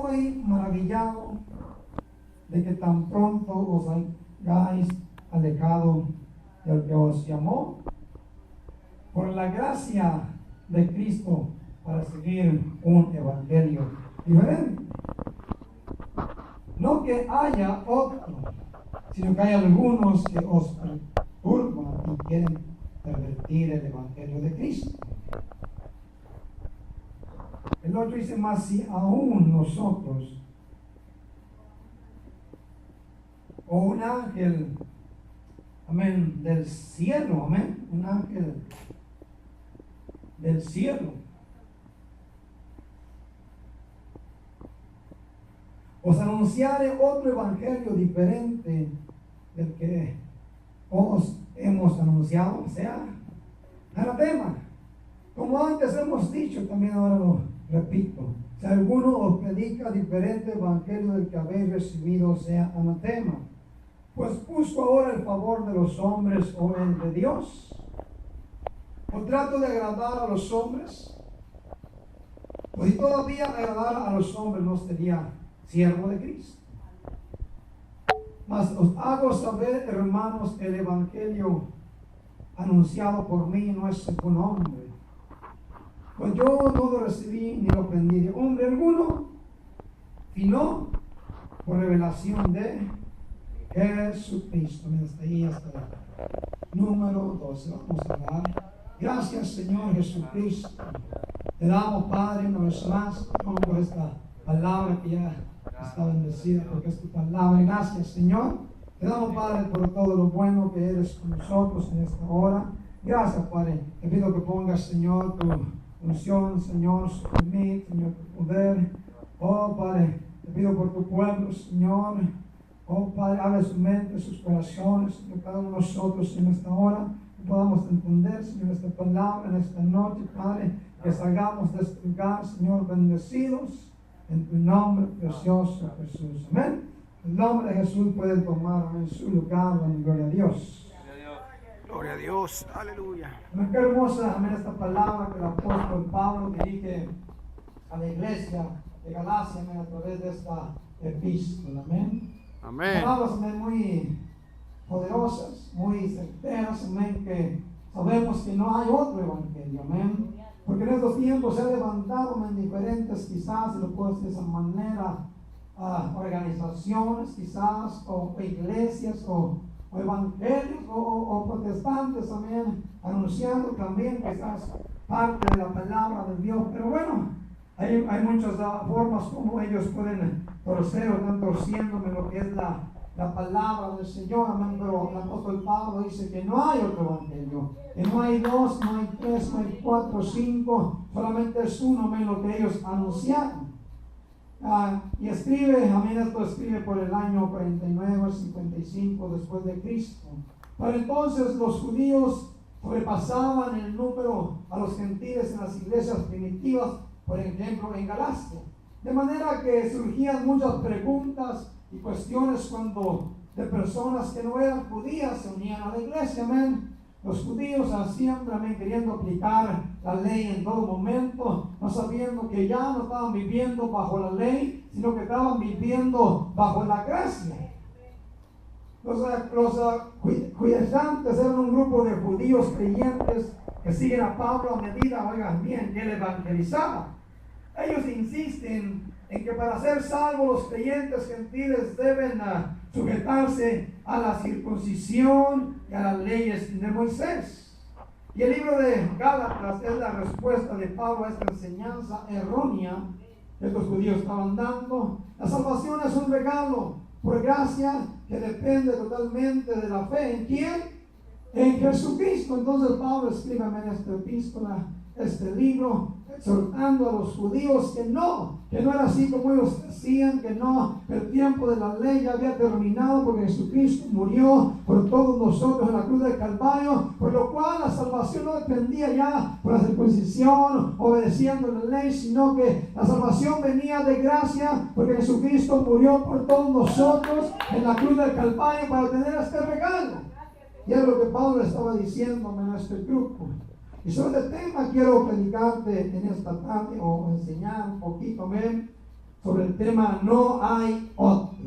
estoy maravillado de que tan pronto os hayáis alejado del que os llamó por la gracia de Cristo para seguir un evangelio diferente. No que haya otro, sino que hay algunos que os perturban y quieren pervertir el evangelio de Cristo. El otro dice más, si aún nosotros o un ángel, amén, del cielo, amén, un ángel del cielo os anunciare otro evangelio diferente del que os hemos anunciado, o sea, anatema. Como antes hemos dicho, también ahora lo repito, si alguno os predica diferente evangelio del que habéis recibido, sea anatema. Pues busco ahora el favor de los hombres o el de Dios. ¿O trato de agradar a los hombres? Pues si todavía agradara a los hombres, no sería siervo de Cristo. Mas os hago saber, hermanos, el evangelio anunciado por mí no es según hombre. Pues yo no lo recibí ni lo aprendí de hombre alguno, sino por revelación de Jesucristo. Hasta ahí, hasta número 12. Vamos a orar. Gracias, Señor Jesucristo. Te damos, Padre, una vez más por esta palabra que ya está bendecida, porque es tu palabra. Gracias, Señor. Te damos, Padre, por todo lo bueno que eres con nosotros en esta hora. Gracias, Padre. Te pido que pongas, Señor, tu unción, Señor, sobre mí, Señor, tu poder. Oh, Padre, te pido por tu pueblo, Señor. Oh, Padre, abre su mente, sus corazones, Señor, cada uno de nosotros en esta hora. Que podamos entender, Señor, esta palabra en esta noche, Padre. Que salgamos de este lugar, Señor, bendecidos. En tu nombre precioso, Jesús. Amén. El nombre de Jesús puede tomar en su lugar. Gloria a Dios. Gloria a Dios. Aleluya. Amén. Qué hermosa, amén, esta palabra que el apóstol Pablo dirige a la iglesia de Galacia, amén, a través de esta epístola. Amén. Amén. Palabras, amén, muy poderosas, muy certeras, amén, que sabemos que no hay otro evangelio. Amén. Porque en estos tiempos se ha levantado en diferentes, quizás, si lo puedo decir de esa manera, organizaciones, quizás, o iglesias, o evangelios, o protestantes también, anunciando también quizás parte de la palabra de Dios. Pero bueno, hay muchas formas como ellos pueden torcer o están torciéndome lo que es la palabra del Señor. Amén. Pero el apóstol Pablo dice que no hay otro evangelio, que no hay dos, no hay tres, no hay cuatro, cinco, solamente es uno, amén, lo que ellos anunciaron. Y escribe, amén, esto escribe por el año 49, 55 después de Cristo. Para entonces los judíos sobrepasaban el número a los gentiles en las iglesias primitivas, por ejemplo en Galacia. De manera que surgían muchas preguntas y cuestiones cuando de personas que no eran judías se unían a la iglesia. Amén. Los judíos siempre, amén, queriendo aplicar la ley en todo momento, no sabiendo que ya no estaban viviendo bajo la ley, sino que estaban viviendo bajo la gracia. Los judaizantes eran un grupo de judíos creyentes que siguen a Pablo a medida, oigan bien, que él evangelizaba. Ellos insisten en que para ser salvos los creyentes gentiles deben sujetarse a la circuncisión y a las leyes de Moisés. Y el libro de Gálatas es la respuesta de Pablo a esta enseñanza errónea que estos judíos estaban dando. La salvación es un regalo por gracia que depende totalmente de la fe. ¿En quién? En Jesucristo. Entonces Pablo escribe en esta epístola, este libro, exhortando a los judíos que no era así como ellos decían, que no, el tiempo de la ley ya había terminado porque Jesucristo murió por todos nosotros en la cruz del Calvario, por lo cual la salvación no dependía ya por la circuncisión, obedeciendo la ley, sino que la salvación venía de gracia porque Jesucristo murió por todos nosotros en la cruz del Calvario para tener este regalo. Y es lo que Pablo estaba diciendo en este grupo. Y sobre este tema quiero predicarte en esta tarde o enseñar un poquito, amén, sobre el tema no hay otro.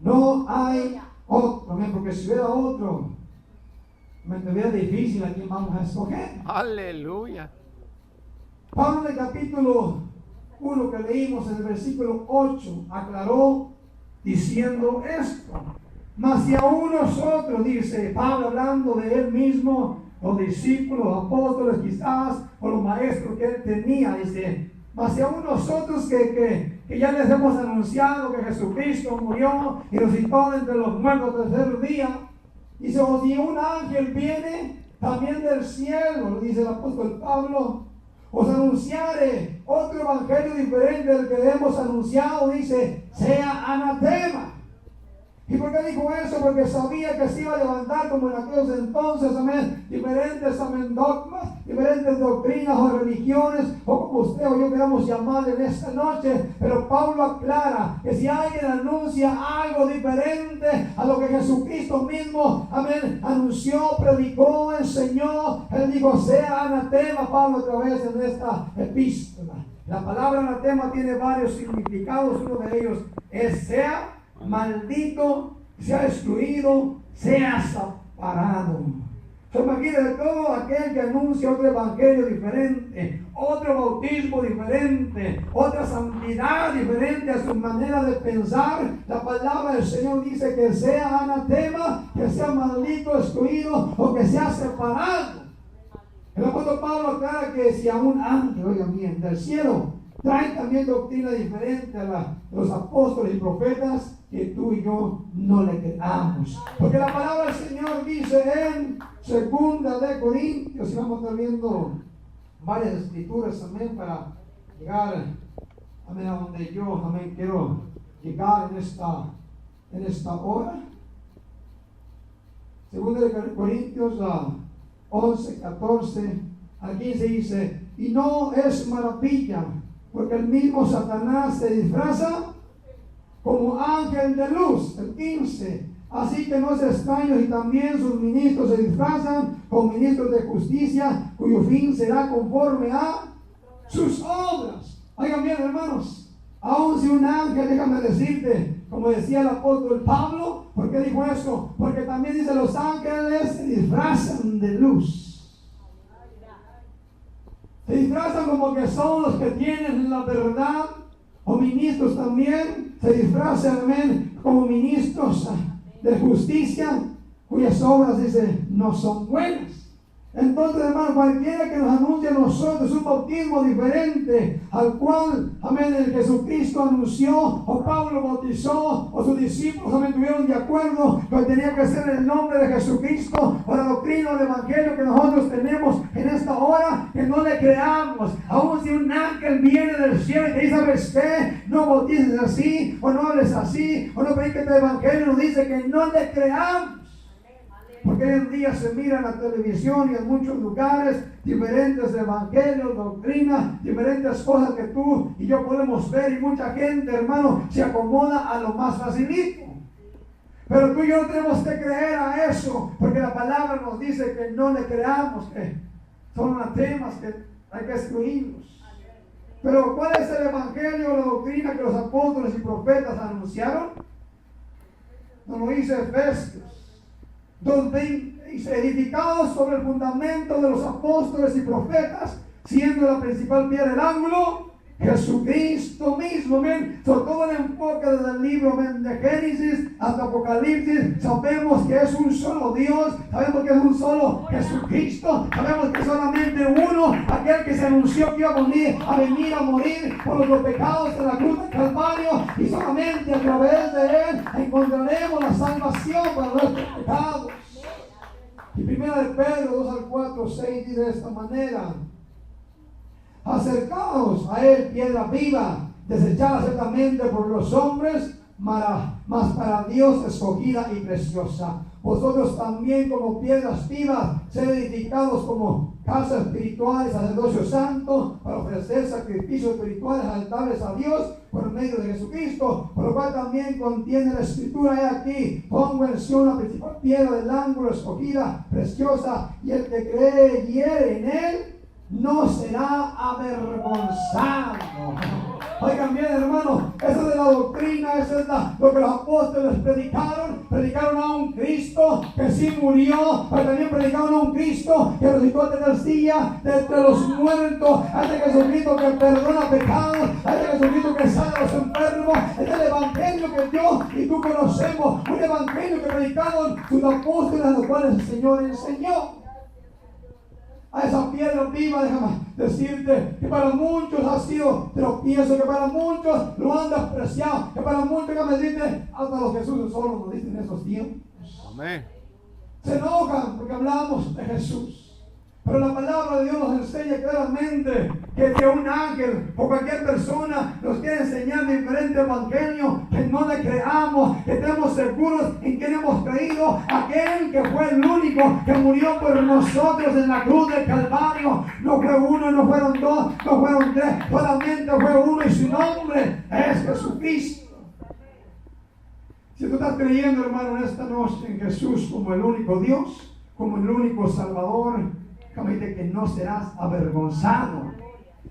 No hay otro, amén, porque si hubiera otro, me tuviera difícil a quién vamos a escoger. Aleluya. Pablo en el capítulo 1 que leímos en el versículo 8 aclaró diciendo esto. Mas si aún nosotros, dice Pablo hablando de él mismo, los discípulos, los apóstoles quizás, o los maestros que él tenía, dice, mas si aún nosotros que ya les hemos anunciado que Jesucristo murió y resucitó de entre los muertos el tercer día, dice, o si un ángel viene también del cielo, dice el apóstol Pablo, os anunciare otro evangelio diferente del que hemos anunciado, dice, sea anatema. ¿Y por qué dijo eso? Porque sabía que se iba a levantar como en aquellos entonces, amén, diferentes, amén, dogmas, diferentes doctrinas o religiones, o como usted o yo queramos llamar en esta noche. Pero Pablo aclara que si alguien anuncia algo diferente a lo que Jesucristo mismo, amén, anunció, predicó, enseñó, él dijo, sea anatema. Pablo otra vez en esta epístola. La palabra anatema tiene varios significados. Uno de ellos es sea maldito, sea excluido, sea separado. Se imagina de todo aquel que anuncia otro evangelio diferente, otro bautismo diferente, otra santidad diferente a su manera de pensar. La palabra del Señor dice que sea anatema, que sea maldito, excluido o que sea separado. El apóstol Pablo aclara que si a un ángel, oigan bien, del cielo trae también doctrina diferente a los apóstoles y profetas, que tú y yo no le creamos. Porque la palabra del Señor dice en 2 de Corintios, y vamos a estar viendo varias escrituras, amén, para llegar, amén, a donde yo, amén, quiero llegar en esta hora. 2 de Corintios 11, 14 al 15 dice, y no es maravilla, porque el mismo Satanás se disfraza como ángel de luz. El 15. Así que no es extraño y también sus ministros se disfrazan como ministros de justicia, cuyo fin será conforme a sus obras. Oigan bien, hermanos, aun si un ángel, déjame decirte, como decía el apóstol Pablo, ¿por qué dijo eso? Porque también dice, los ángeles se disfrazan de luz. Se disfrazan como que son los que tienen la verdad, o ministros también se disfrazan, amén, como ministros de justicia, cuyas obras, dice, no son buenas. Entonces, hermano, cualquiera que nos anuncie a nosotros un bautismo diferente al cual, amén, el Jesucristo anunció, o Pablo bautizó, o sus discípulos, amén, estuvieron de acuerdo que tenía que ser el nombre de Jesucristo, o la doctrina o el evangelio que nosotros tenemos en esta hora, que no le creamos. Aun si un ángel viene del cielo y te dice, ¿sabes qué? No bautices así, o no hables así, o no prediques el evangelio, nos dice que no le creamos. Porque hoy en día se mira en la televisión y en muchos lugares diferentes evangelios, doctrinas, diferentes cosas que tú y yo podemos ver, y mucha gente, hermano, se acomoda a lo más facilito. Pero tú y yo no tenemos que creer a eso, porque la palabra nos dice que no le creamos, que son anatemas que hay que excluirlos. Pero ¿cuál es el evangelio o la doctrina que los apóstoles y profetas anunciaron? Nos lo dice Efesios 2:20, edificados sobre el fundamento de los apóstoles y profetas, siendo la principal piedra del ángulo Jesucristo mismo, amén. Sobre todo el enfoque desde el libro, amén, de Génesis hasta Apocalipsis, sabemos que es un solo Dios, sabemos que es un solo Jesucristo, sabemos que solamente uno, aquel que se anunció que iba a venir a morir por los pecados de la cruz del Calvario, y solamente a través de él encontraremos la salvación para nuestros pecados. Y 1 de Pedro 2:4-6 dice de esta manera: acercaos a él, piedra viva, desechada ciertamente por los hombres, mas para Dios escogida y preciosa. Vosotros también, como piedras vivas, sed edificados como casa espiritual, sacerdocio santo, para ofrecer sacrificios espirituales altares a Dios por medio de Jesucristo, por lo cual también contiene la escritura: he aquí, pongo en Sion la principal piedra del ángulo, escogida, preciosa, y el que cree y hiere en él no será avergonzado. Oigan bien, hermano, eso de la doctrina, eso es lo que los apóstoles predicaron a un Cristo que sí murió, pero también predicaron a un Cristo que resucitó al tercer día de entre los muertos, a este Jesucristo que perdona pecados, a este Jesucristo que sana a los enfermos. Este es el evangelio que yo y tú conocemos, un evangelio que predicaron sus apóstoles, a los cuales el Señor enseñó. A esa piedra viva, déjame decirte que para muchos ha sido tropiezo, que para muchos lo han despreciado, que para muchos, déjame decirte, hasta los Jesús solo nos dicen en esos tiempos. Amén. Se enojan porque hablamos de Jesús. Pero la palabra de Dios nos enseña claramente que un ángel o cualquier persona nos quiere enseñar diferente evangelio, que no le creamos, que estemos seguros en quien hemos creído, aquel que fue el único que murió por nosotros en la cruz del Calvario. No fue uno, no fueron dos, no fueron tres, solamente fue uno y su nombre es Jesucristo. Si tú estás creyendo, hermano, en esta noche en Jesús como el único Dios, como el único Salvador, que no serás avergonzado.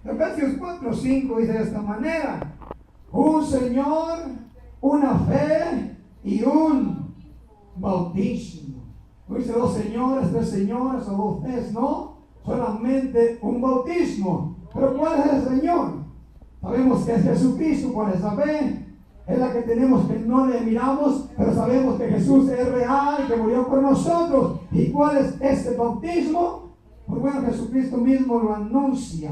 Efesios 4:5 dice de esta manera: un Señor, una fe y un bautismo. No dice dos señores, tres señores o dos fees, no, solamente un bautismo. Pero ¿cuál es el Señor? Sabemos que es Jesucristo. ¿Cuál es la fe? Es la que tenemos, que no le miramos, pero sabemos que Jesús es real y que murió por nosotros. ¿Y cuál es este bautismo? Pues bueno, Jesucristo mismo lo anuncia.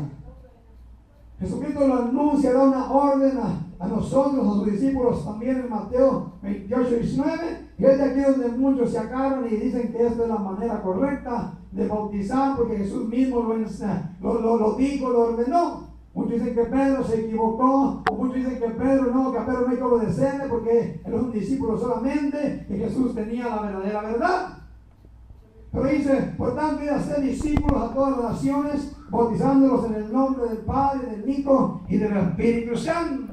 Jesucristo lo anuncia, da una orden a nosotros, a sus discípulos también en Mateo 28:19. Y es de aquí donde muchos se agarran y dicen que esta es la manera correcta de bautizar, porque Jesús mismo lo dijo, lo ordenó. Muchos dicen que Pedro se equivocó, o muchos dicen que Pedro no hay que obedecerle porque él es un discípulo solamente, que Jesús tenía la verdadera verdad. Pero dice, por tanto, id a ser discípulos a todas las naciones, bautizándolos en el nombre del Padre, del Hijo y del Espíritu Santo.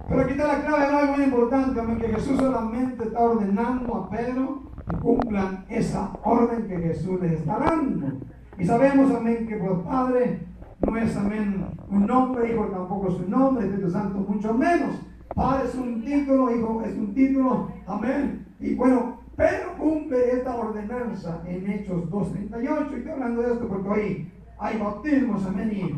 Pero aquí está la clave de algo muy importante, amén, que Jesús solamente está ordenando a Pedro que cumplan esa orden que Jesús les está dando. Y sabemos, amén, que por Padre no es, amén, un nombre, Hijo tampoco es un nombre, Espíritu Santo mucho menos. Padre es un título, Hijo es un título, amén. Y bueno, Pedro cumple esta ordenanza en Hechos 2:38. Y estoy hablando de esto porque hoy hay bautismos, amén. Y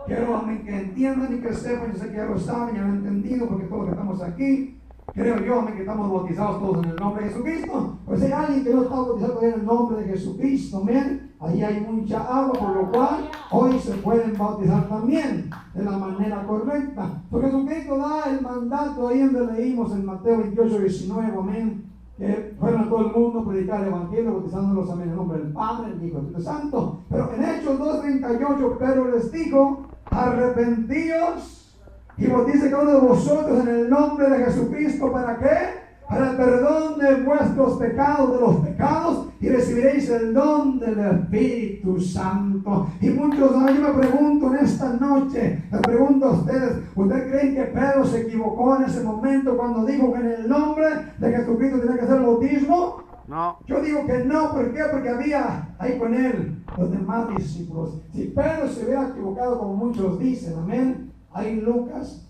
quiero, amén, que entiendan y que sepan. Yo sé que ya lo saben, ya lo han entendido, porque todos los que estamos aquí, creo yo, amén, que estamos bautizados todos en el nombre de Jesucristo. Pues si hay alguien que no está bautizado en el nombre de Jesucristo, amén, ahí hay mucha agua, por lo cual hoy se pueden bautizar también de la manera correcta. Porque Jesucristo da el mandato ahí donde leímos en Mateo 28:19, amén, que fueron a todo el mundo a predicar el evangelio, bautizándolos en el nombre del Padre, del Hijo y del Espíritu Santo. Pero en Hechos 2:38 Pedro les dijo: arrepentíos y bautice cada uno de vosotros en el nombre de Jesucristo. ¿Para qué? Para el perdón de vuestros pecados, de los pecados, y recibiréis el don del Espíritu Santo. Y muchos, yo me pregunto en esta noche, les pregunto a ustedes, ¿ustedes creen que Pedro se equivocó en ese momento cuando dijo que en el nombre de Jesucristo tenía que hacer el bautismo? No. Yo digo que no. ¿Por qué? Porque había ahí con él los demás discípulos. Si Pedro se hubiera equivocado, como muchos dicen, amén, hay Lucas,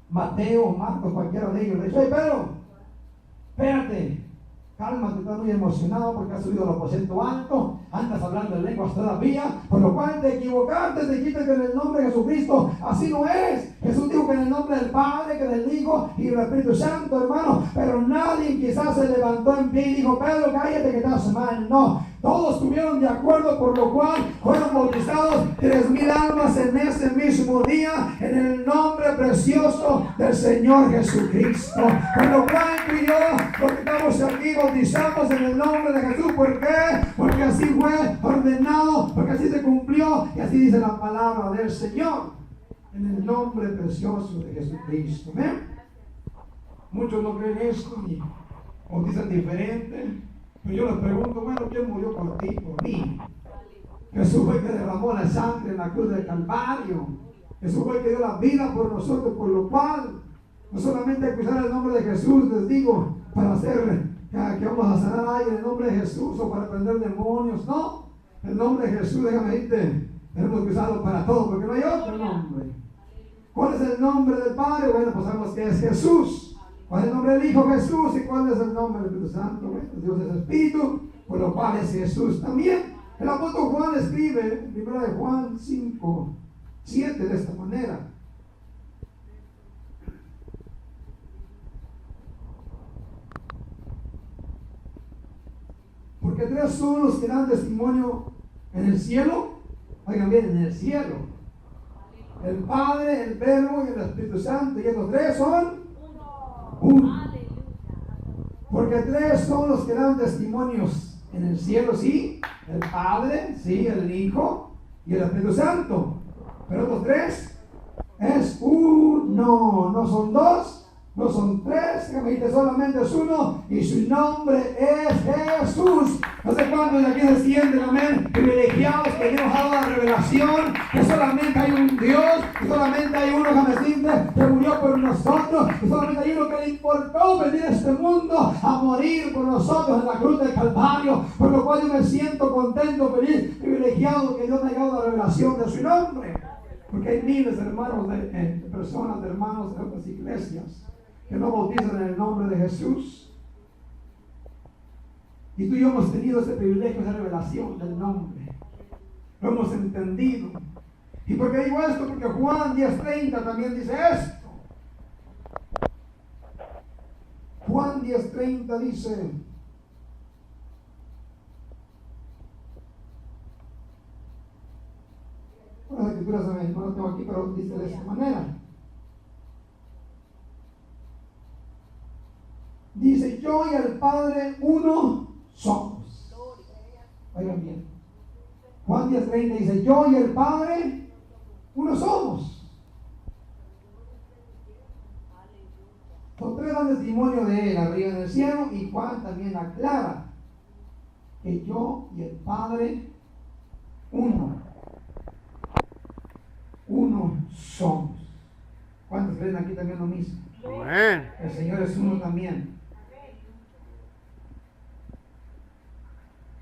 Mateo, Marcos, cualquiera de ellos, le dice: hey, Pedro, espérate, cálmate, estás muy emocionado porque has subido al aposento alto, andas hablando en lenguas todavía, por lo cual te equivocaste, te dijiste que en el nombre de Jesucristo. Así no es. Jesús dijo que en el nombre del Padre, que del Hijo y del Espíritu Santo, hermano. Pero nadie quizás se levantó en pie y dijo: Pedro, cállate que estás mal. No, todos estuvieron de acuerdo, por lo cual fueron bautizados 3,000 almas en ese mismo día en el nombre precioso del Señor Jesucristo. Por lo cual tú y yo, los que estamos aquí, bautizamos en el nombre de Jesús. ¿Por qué? Porque así fue ordenado, porque así se cumplió, y así dice la palabra del Señor, en el nombre precioso de Jesucristo. ¿Ven? Muchos no creen esto y bautizan diferente. Pero yo les pregunto: bueno, ¿quién murió por ti, por mí? Jesús fue el que derramó la sangre en la cruz del Calvario. Jesús fue el que dio la vida por nosotros, por lo cual no solamente hay que usar el nombre de Jesús, les digo, para hacer que vamos a sanar a alguien en el nombre de Jesús o para prender demonios. No, el nombre de Jesús, déjame decirte, tenemos que usarlo para todo, porque no hay otro nombre. ¿Cuál es el nombre del Padre? Bueno, pues sabemos que es Jesús. ¿Cuál es el nombre del Hijo? Jesús. ¿Y cuál es el nombre del Espíritu Santo? Bueno, Dios es Espíritu, por lo cual es Jesús también. El apóstol Juan escribe en 1 Juan 5, 7 de esta manera. Porque tres son los que dan testimonio en el cielo. Oigan bien, en el cielo. El Padre, el Verbo y el Espíritu Santo. Y estos tres son uno. Porque tres son los que dan testimonios en el cielo, sí. El Padre, sí, el Hijo y el Espíritu Santo. Pero los tres es uno. No son dos. No son tres, que solamente es uno, y su nombre es Jesús. No sé cuántos de aquí se sienten, amén, privilegiados, que Dios ha dado la revelación, que solamente hay un Dios, que solamente hay uno que murió por nosotros, que solamente hay uno que le importó venir a este mundo a morir por nosotros en la cruz del Calvario, por lo cual yo me siento contento, feliz, privilegiado, que Dios me haya dado la revelación de su nombre. Porque hay miles de hermanos, de personas, de hermanos de otras iglesias, que no bautizan en el nombre de Jesús. Y tú y yo hemos tenido ese privilegio, esa revelación del nombre. Lo hemos entendido. ¿Y por qué digo esto? Porque Juan 10:30 también dice esto. Juan 10:30 dice: las escrituras no lo tengo aquí, pero dice de esta manera. Dice: yo y el Padre uno somos. Oigan bien. Juan 10:30 dice: yo y el Padre uno somos. Los tres dan testimonio de él arriba en el cielo, y Juan también aclara que yo y el Padre uno somos. ¿Cuántos creen aquí también lo mismo? Amén. El Señor es uno también.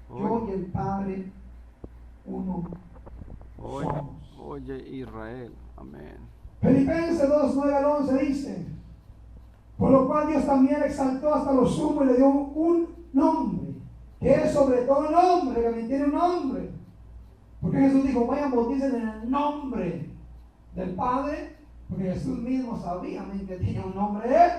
Yo y el Padre uno somos. Oye Israel, amén. Filipenses 2:9-11 dice: por lo cual Dios también exaltó hasta lo sumo y le dio un nombre, que es sobre todo nombre, que también tiene un nombre. Porque Jesús dijo: vayan, bauticen en el nombre del Padre, porque Jesús mismo sabía que tenía un nombre él.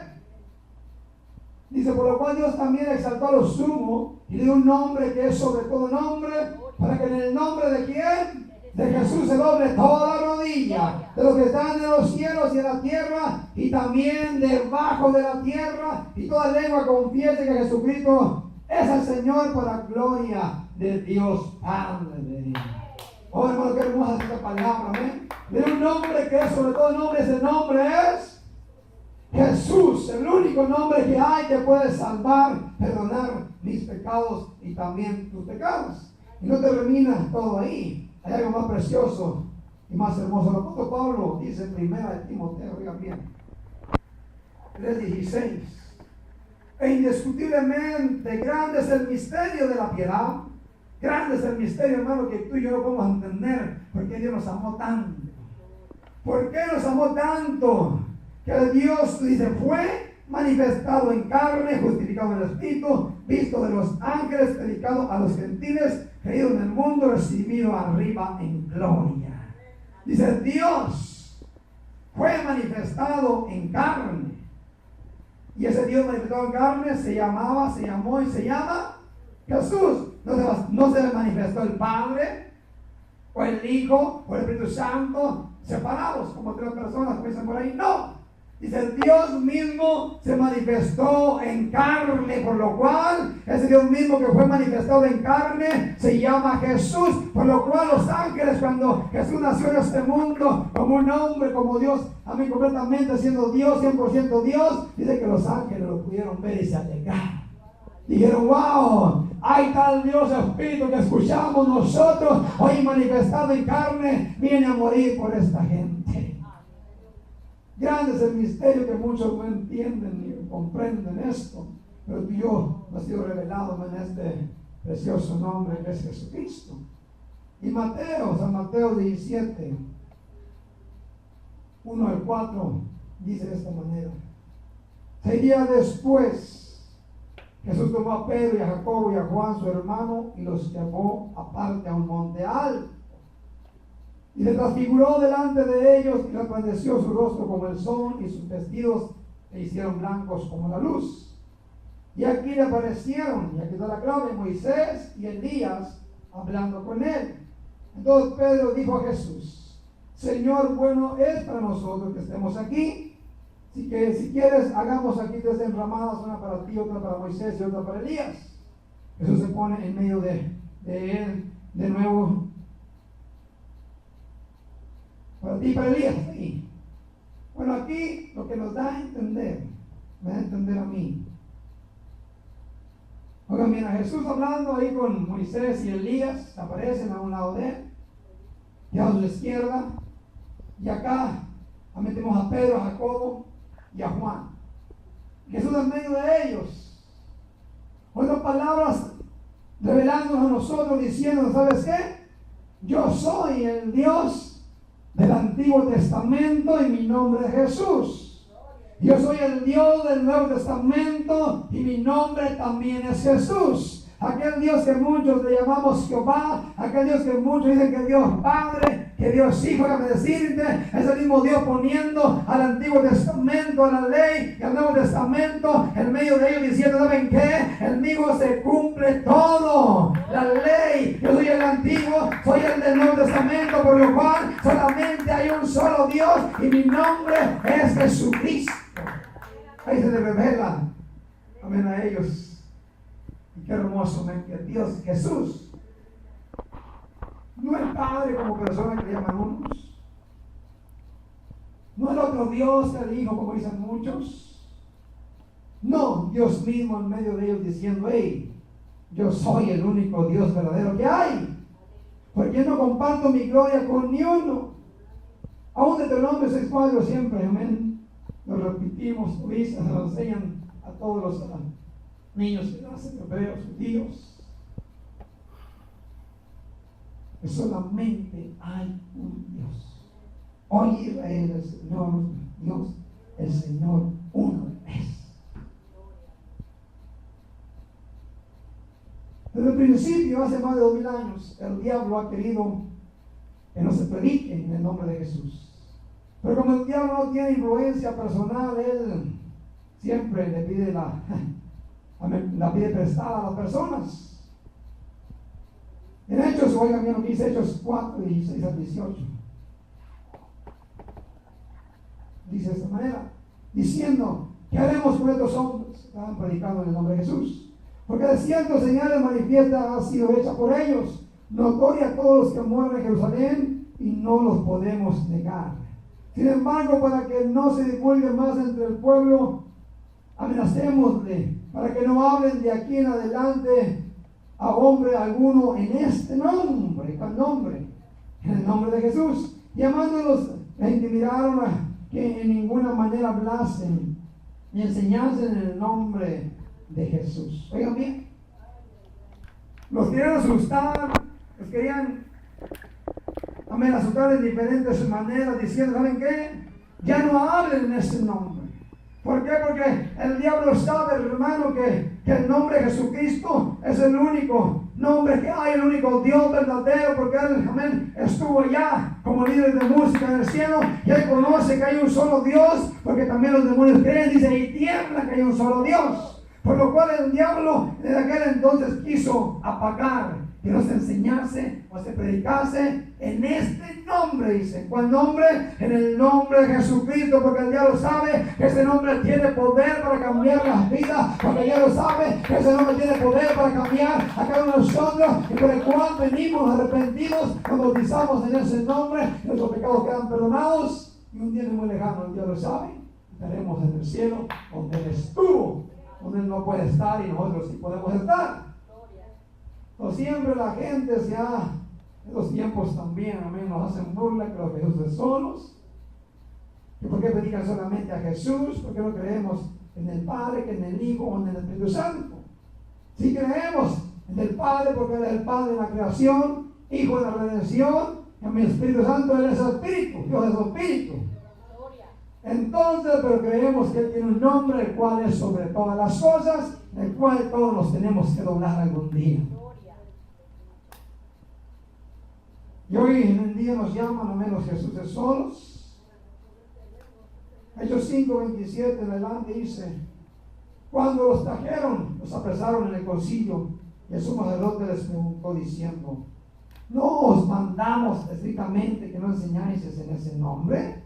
Dice: por lo cual Dios también exaltó a lo sumo y le dio un nombre que es sobre todo nombre, para que en el nombre de ¿quién? De Jesús se doble toda rodilla, de los que están en los cielos y en la tierra, y también debajo de la tierra, y toda lengua confiese que Jesucristo es el Señor, para gloria de Dios Padre. Oh, hermano, qué hermosa esta palabra, ¿eh? Le dio un nombre que es sobre todo nombre. Ese nombre es Jesús, el único nombre que hay que puede salvar, perdonar mis pecados y también tus pecados. Y no termina todo ahí. Hay algo más precioso y más hermoso. El apóstol Pablo dice en 1 Timoteo, oigan bien, 3:16: e indiscutiblemente grande es el misterio de la piedad. Grande es el misterio, hermano, que tú y yo no podemos entender. ¿Por qué Dios nos amó tanto? ¿Por qué nos amó tanto? Que Dios, dice, fue manifestado en carne, justificado en el Espíritu, visto de los ángeles, predicado a los gentiles, creído en el mundo, recibido arriba en gloria. Dice: Dios fue manifestado en carne. Y ese Dios manifestado en carne se llamó y se llama Jesús. No se manifestó el Padre, o el Hijo, o el Espíritu Santo, separados como tres personas, como dicen por ahí. No. Dice: Dios mismo se manifestó en carne, por lo cual ese Dios mismo que fue manifestado en carne se llama Jesús, por lo cual los ángeles, cuando Jesús nació en este mundo como un hombre, como Dios, a mí completamente siendo Dios, 100% Dios, dice que los ángeles lo pudieron ver y se alegraron. Dijeron: wow, hay tal Dios Espíritu que escuchamos nosotros, hoy manifestado en carne, viene a morir por esta gente. Grande es el misterio que muchos no entienden ni comprenden esto, pero tú y yo nos ha sido revelado en este precioso nombre que es Jesucristo. Y San Mateo 17, 1 al 4, dice de esta manera. 6 días después, Jesús tomó a Pedro y a Jacobo y a Juan, su hermano, y los llevó aparte a un monte alto. Y se transfiguró delante de ellos y resplandeció su rostro como el sol y sus vestidos se hicieron blancos como la luz. Y aquí le aparecieron, y aquí está la clave, Moisés y Elías hablando con él. Entonces Pedro dijo a Jesús: Señor, bueno es para nosotros que estemos aquí. Así que si quieres, hagamos aquí 3 enramadas, una para ti, otra para Moisés y otra para Elías. Jesús se pone en medio de él de nuevo. Para ti y para Elías. Sí. Bueno, aquí lo que nos da a entender, me da a entender a mí. Oigan bien, a Jesús hablando ahí con Moisés y Elías, aparecen a un lado de él, y a su izquierda, y acá metemos a Pedro, a Jacobo y a Juan. Jesús en medio de ellos. Otras palabras, revelándonos a nosotros, diciendo: ¿sabes qué? Yo soy el Dios del Antiguo Testamento y mi nombre es Jesús. Yo soy el Dios del Nuevo Testamento y mi nombre también es Jesús. Aquel Dios que muchos le llamamos Jehová, aquel Dios que muchos dicen que es Dios Padre, que Dios Hijo, déjame decirte, es el mismo Dios poniendo al Antiguo Testamento, a la ley y al Nuevo Testamento en medio de ellos, diciendo: ¿saben qué? El mío se cumple todo. La ley, yo soy el Antiguo, soy el del Nuevo Testamento, por lo cual solamente hay un solo Dios y mi nombre es Jesucristo. Ahí se le revela, amén, a ellos. Y qué hermoso, que Dios, Jesús, no el Padre como persona que llaman unos, no el otro Dios, el Hijo como dicen muchos, no, Dios mismo en medio de ellos diciendo: hey, yo soy el único Dios verdadero que hay, porque no comparto mi gloria con ni uno. Aún Deuteronomio 6:4 siempre, amén, lo repetimos, lo dicen, lo enseñan a todos los niños que nacen hebreos, judíos, que solamente hay un Dios. Hoy Israel, el Señor Dios, el Señor uno es. Desde el principio, hace más de 2000 años, el diablo ha querido que no se predique en el nombre de Jesús. Pero como el diablo no tiene influencia personal, él siempre le pide la pide prestada a las personas. En Hechos, oigan bien lo que dice Hechos 4, 16 al 18. Dice de esta manera, diciendo: ¿qué haremos con estos hombres? Estaban predicando en el nombre de Jesús. Porque de cierto señales manifiestas ha sido hecha por ellos, notoria a todos los que mueren en Jerusalén, y no los podemos negar. Sin embargo, para que no se divulgue más entre el pueblo, amenacémosle, para que no hablen de aquí en adelante a hombre alguno en este nombre. ¿Cuál nombre? En el nombre de Jesús. Llamándolos, le intimidaron a que en ninguna manera hablasen ni enseñasen en el nombre de Jesús. Oigan bien, los querían asustar, los querían asustar de diferentes maneras, diciendo: ¿saben qué? Ya no hablen en ese nombre. ¿Por qué? Porque el diablo sabe, hermano, que el nombre de Jesucristo es el único nombre que hay, el único Dios verdadero, porque él, amén, estuvo allá como líder de música en el cielo, y él conoce que hay un solo Dios, porque también los demonios creen, dice, y tiemblan que hay un solo Dios. Por lo cual el diablo en aquel entonces quiso apagar, que no se enseñase o se predicase en este nombre, dice. ¿Cuál nombre? En el nombre de Jesucristo, porque el diablo sabe que ese nombre tiene poder para cambiar las vidas, porque el diablo sabe que ese nombre tiene poder para cambiar a cada uno de nosotros, y por el cual venimos arrepentidos, nos bautizamos en ese nombre, nuestros pecados quedan perdonados, y un día muy lejano el diablo sabe, estaremos en el cielo donde él estuvo, donde él no puede estar y nosotros sí podemos estar. No siempre la gente en los tiempos también, amén, nos hacen burla que los Jesús son solos. ¿Y por qué predican solamente a Jesús? ¿Por qué no creemos en el Padre, que en el Hijo o en el Espíritu Santo? Si creemos en el Padre, porque Él es el Padre de la creación, Hijo de la redención, en mi Espíritu Santo, Él es Espíritu, Dios es Espíritu. Entonces, pero creemos que Él tiene un nombre, el cual es sobre todas las cosas, el cual todos nos tenemos que doblar algún día. Y hoy en el día nos llaman a menos Jesús de solos. Hechos 5:27 en adelante dice: cuando los trajeron, los apresaron en el concilio, y el sumo sacerdote les preguntó diciendo: ¿no os mandamos estrictamente que no enseñáis en ese nombre?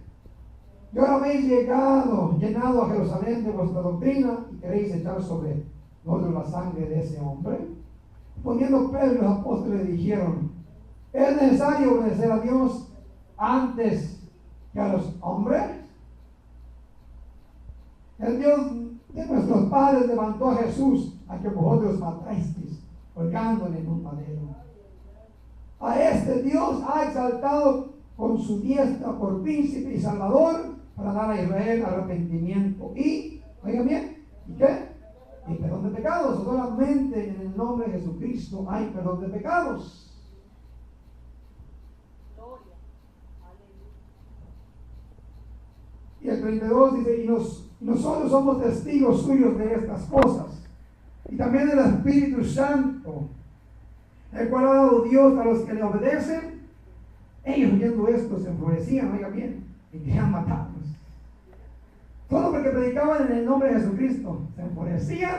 Y ahora habéis llenado a Jerusalén de vuestra doctrina, y queréis echar sobre nosotros la sangre de ese hombre. Poniendo Pedro y los apóstoles dijeron: ¿es necesario obedecer a Dios antes que a los hombres? El Dios de nuestros padres levantó a Jesús, a que vosotros matasteis, colgándole en un madero. A este Dios ha exaltado con su diestra por príncipe y salvador, para dar a Israel arrepentimiento y, oigan bien, ¿y qué? Y perdón de pecados. Solamente en el nombre de Jesucristo hay perdón de pecados. Y el 32 dice: y nosotros somos testigos suyos de estas cosas, y también del Espíritu Santo, el cual ha dado Dios a los que le obedecen. Ellos oyendo esto se enfurecían, oiga bien, y querían matarlos. Solo porque predicaban en el nombre de Jesucristo, se enfurecían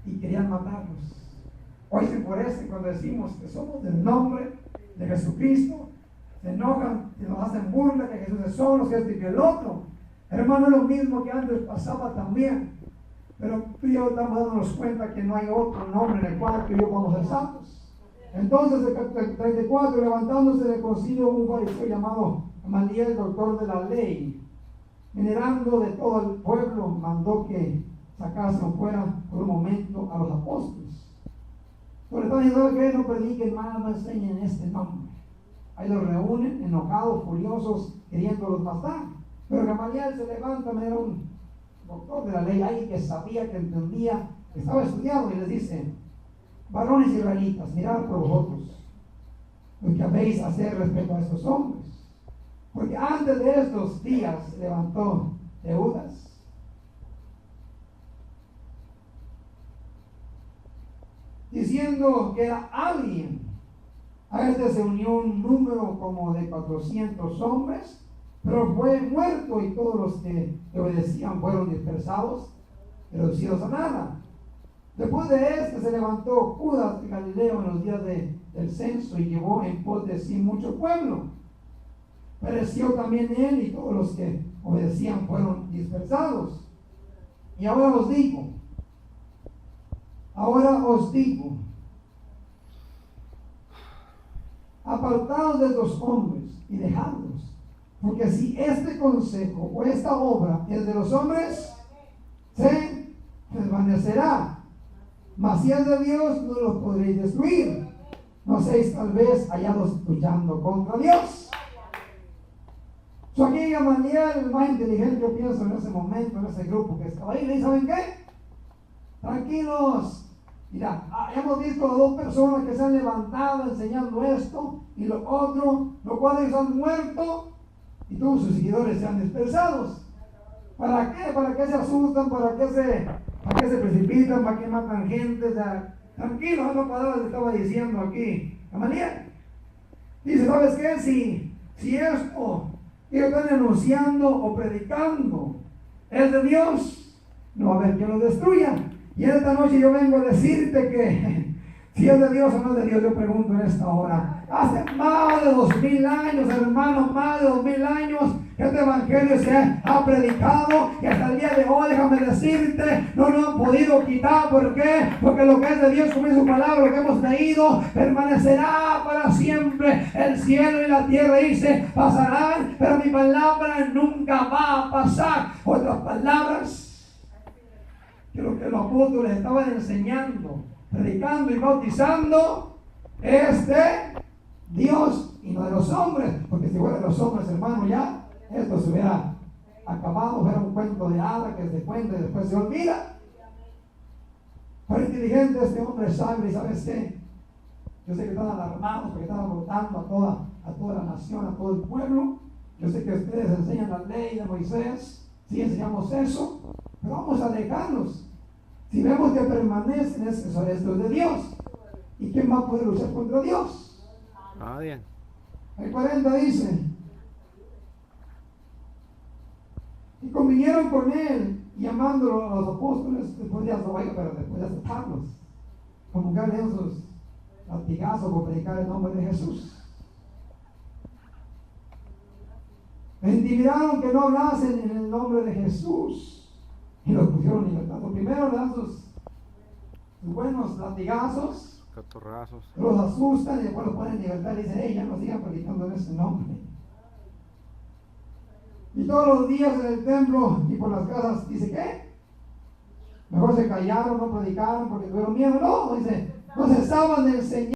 y querían matarlos. Hoy se enfurecen cuando decimos que somos del nombre de Jesucristo. Se enojan y nos hacen burla que Jesús es solo, que esto y que el otro. Hermano, es lo mismo que antes pasaba también. Pero tú y yo estamos dándonos cuenta que no hay otro nombre en el cual tú y yo podamos ser salvos. Entonces, el 34, levantándose del concilio un fariseo llamado Gamaliel, doctor de la ley, venerando de todo el pueblo, mandó que sacasen fuera por un momento a los apóstoles. Por eso diciendo que no prediquen más, no enseñen este nombre. Ahí los reúnen, enojados, furiosos, queriéndolos matar. Pero Gamaliel se levanta, era un doctor de la ley ahí que sabía, que entendía, que estaba estudiado, y les dice: varones israelitas, mirad por vosotros lo que habéis de hacer respecto a estos hombres. Porque antes de estos días se levantó Teudas, diciendo que era alguien. A este se unió un número como de 400 hombres, pero fue muerto, y todos los que le obedecían fueron dispersados, reducidos a nada. Después de este se levantó Judas de Galileo en los días del censo, y llevó en pos de sí mucho pueblo. Pereció también él, y todos los que obedecían fueron dispersados. Y ahora os digo, apartaos de estos hombres y dejadlos, porque si este consejo o esta obra es de los hombres, se desvanecerá. Mas si es de Dios, no los podréis destruir. No seáis tal vez hallados luchando contra Dios. Aquí Gamaliel, el más inteligente, yo pienso, en ese momento, en ese grupo que estaba ahí, le dice: ¿saben qué? Tranquilos. Mira, hemos visto a dos personas que se han levantado enseñando esto y lo otro, los cuales han muerto, y todos sus seguidores se han dispersados. ¿Para qué? ¿Para qué se asustan? ¿Para qué se precipitan? ¿Para qué matan gente? O sea, tranquilos, es lo que le estaba diciendo aquí Gamaliel. Dice: ¿sabes qué? Si esto que están anunciando o predicando es de Dios, no va a haber quien lo destruya. Y en esta noche yo vengo a decirte que si es de Dios o no es de Dios, yo pregunto en esta hora. Hace más de 2000 años, hermanos, más de 2000 años, este evangelio se ha predicado, y hasta el día de hoy, déjame decirte, no lo han podido quitar. ¿Por qué? Porque lo que es de Dios, como es su palabra, lo que hemos leído, permanecerá para siempre. El cielo y la tierra, dice, pasarán, pero mi palabra nunca va a pasar. Otras palabras, que lo que los apóstoles estaban enseñando, predicando y bautizando es de Dios y no de los hombres. Porque si fuera de los hombres, hermano, ya esto se hubiera acabado, era un cuento de hada que se cuenta y después se olvida. Pero inteligente este hombre sabe, ¿y sabes qué? Yo sé que están alarmados porque están agotando a toda la nación, a todo el pueblo. Yo sé que ustedes enseñan la ley de Moisés, sí enseñamos eso, pero vamos a alejarnos. Si vemos que permanecen, esto es de Dios. ¿Y quién va a poder luchar contra Dios? Nadie. El 40 dice: y convinieron con él, llamándolo a los apóstoles, después de aceptarlos, como que en sus latigazos por predicar el nombre de Jesús. Me intimidaron que no hablasen en el nombre de Jesús y los pusieron en libertad. Primero le dan sus buenos latigazos, Catorrazos. los asustan y después los ponen en libertad y dicen: ya no sigan predicando en ese nombre. Y todos los días en el templo y por las casas, dice, ¿qué? Mejor se callaron, no predicaron porque tuvieron miedo. No, dice, no cesaban de enseñar